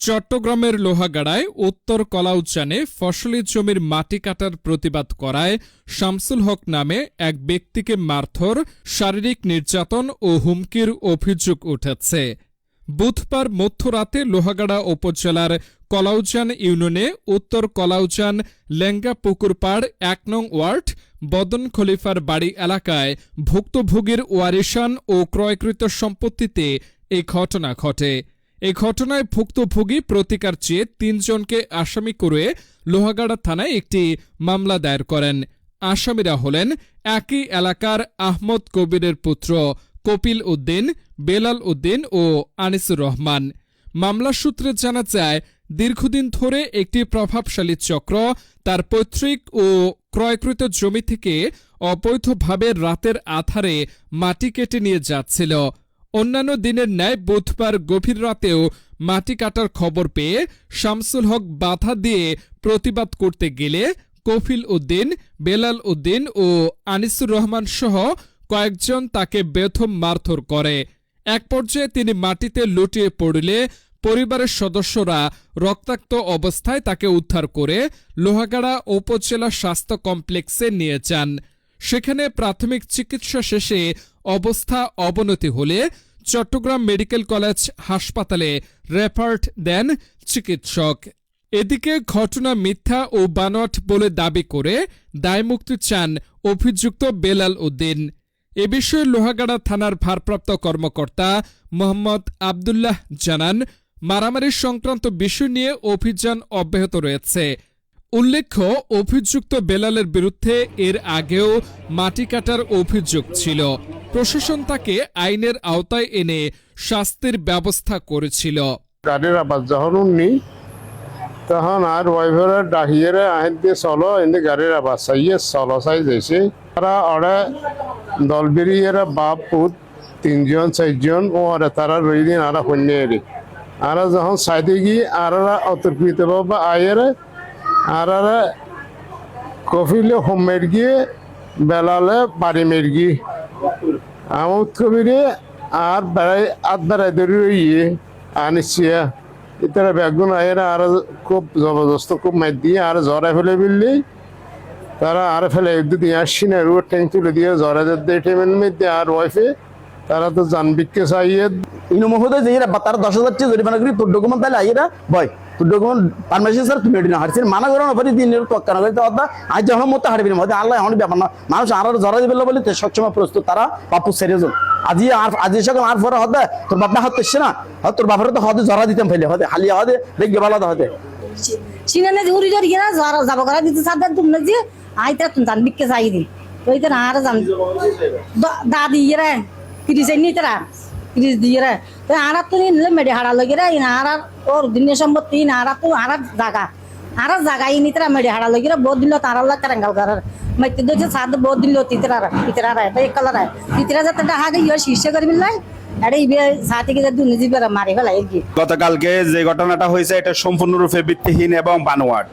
চট্টগ্রামের লোহাগাড়ায় উত্তর কলাউচানে ফসলি জমির মাটি কাটার প্রতিবাদ করায় শামসুল হক নামে এক ব্যক্তিকে মারধর, শারীরিক নির্যাতন ও হুমকির অভিযোগ উঠেছে। বুধবার মধ্যরাতে লোহাগাড়া উপজেলার কলাউচান ইউনিয়নে উত্তর কলাউচান লেঙ্গা পুকুরপাড় ১ নং ওয়ার্ড বদন খলিফার বাড়ি এলাকায় ভুক্তভোগীর ওয়ারিশান ও ক্রয়কৃত সম্পত্তিতে এই ঘটনা ঘটে। এই ঘটনায় ভুক্তভোগী প্রতিকার চেয়ে ৩ জনকে আসামি করে লোহাগাড়া থানায় একটি মামলা দায়ের করেন। আসামিরা হলেন একই এলাকার আহমদ কবিরের পুত্র কপিল উদ্দিন, বেলাল উদ্দিন ও আনিসুর রহমান। মামলা সূত্রে জানা যায়, দীর্ঘদিন ধরে একটি প্রভাবশালী চক্র তার পৈতৃক ও ক্রয়কৃত জমি থেকে অবৈধভাবে রাতের আধারে মাটি কেটে নিয়ে যাচ্ছিল। অন্যান্য দিনের ন্যায় বুধবার গভীর রাতেও মাটি কাটার খবর পেয়ে শামসুল হক বাধা দিয়ে প্রতিবাদ করতে গেলে কফিল উদ্দিন, বেলাল উদ্দিন ও আনিসুর রহমান সহ কয়েকজন তাকে বেধম মারধর করে। এক পর্যায়ে তিনি মাটিতে লুটিয়ে পড়লে পরিবারের সদস্যরা রক্তাক্ত অবস্থায় তাকে উদ্ধার করে লোহাগাড়া উপজেলা স্বাস্থ্য কমপ্লেক্সে নিয়ে যান। সেখানে প্রাথমিক চিকিৎসা শেষে অবস্থা অবনতি হলে চট্টগ্রাম মেডিকেল কলেজ হাসপাতালে রেফার্ড দেন চিকিৎসক। এদিকে ঘটনা মিথ্যা ও বানোয়াট বলে দাবি করে দায়মুক্তি চান অভিযুক্ত বেলাল উদ্দিন। এ বিষয়ে লোহাগাড়া থানার ভারপ্রাপ্ত কর্মকর্তা মোহাম্মদ আবদুল্লাহ জানান, মারামারি সংক্রান্ত বিষয় নিয়ে অভিযান অব্যাহত রয়েছে। উল্লেখ্য, অভিযুক্ত বেলালের বিরুদ্ধে এর আগেও মাটি কাটার অভিযোগ ছিল। প্রশাসন তাকে আইনের আওতায় এনে শাস্তির ব্যবস্থা করেছিল। গাড়ির আবাস যখন উনি তখন আর ওয়াইফারে ডাহিয়ে আহেন দিয়ে চলো এনে গাড়ির আবাস চাইয়ে চলো চাই যাইছে। তারা ওরা দল বেরিয়ে বাপ পুত ৩ জন ৪ জন ও তারা রই দিন আর সৈন্য এরি আর যখন সাইডে গিয়ে আর অতর্কিত বা আয়ের আর কফিলে হোম মের গিয়ে বেলালে বাড়ি মের গিয়ে আমদ কবিরে আর বেড়াই আধ বেড়াই ধরে ইয়ে আনিসিয়া ইতারা বেগুন আয়ের আর খুব জবরদস্ত খুব মার দিয়ে আর জ্বরে ফেলে বিললি তারা আর ফেলে দিয়ে আসছি না রুট ট্যাঙ্ক তুলে দিয়ে জ্বরে দিয়ে টেমের মধ্যে আর ওয়াইফে তারা তো জানবিককে চাইয়ে ইনো মহোদয় যে তারা 10,000 টাকা জরিমানা করি তোর ডকুমেন্ট তাহলে আইরা বয় তোর ডকুমেন্ট পারমিশন স্যার তুমি এডিনা হারছেন মানা করো না পরে দিনের তক্কানা করতে অদা আজ যখন মতো হারবি না মধ্যে আল্লাহ এমন ব্যাপার না মানুষ আর জরা দিবে বলে সবসময় প্রস্তুত তারা পাপু সেরিজন আজি সকাল আর পরে হদে তোর বাপ না হচ্ছে না তোর বাপের তো হদে জরা দিতাম ফেলে হদে হালিয়া হদে রেগে বালা হদে সিনানে উড়ি জরি গিরা জরা যাব করা দিতে সাদা তুমি যে আইতা তুমি জানবিককে চাই দি ওই তো আর জান দাদি ইরা কিরিসে নি তারা কিরিস দিরা তো আর তো নিলে মেডি হাড়া লগিরা ইনা আর ওর দিন সম্পত্তি না আর তো আর জায়গা ইনি তারা মেডি হাড়া লগিরা বহুত দিন তার আল্লাহ কারাঙ্গাল করার মাইতে দে সাদ বহুত দিন তিতরা রে এক কালার রে তিতরা যাতে ডাহা গে ইয়া শীর্ষে করবি লাই আরে ইবে সাথে কি দুনি জিবেরা মারি ফেলাই কি গতকালকে যে ঘটনাটা হয়েছে এটা সম্পূর্ণরূপে ভিত্তিহীন এবং বানোয়াট।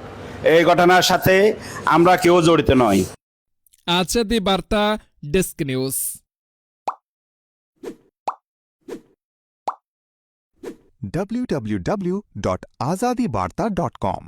এই ঘটনার সাথে আমরা কেউ জড়িত নই। আজাদি বার্তা ডেস্ক নিউজ। www.azadibarta.com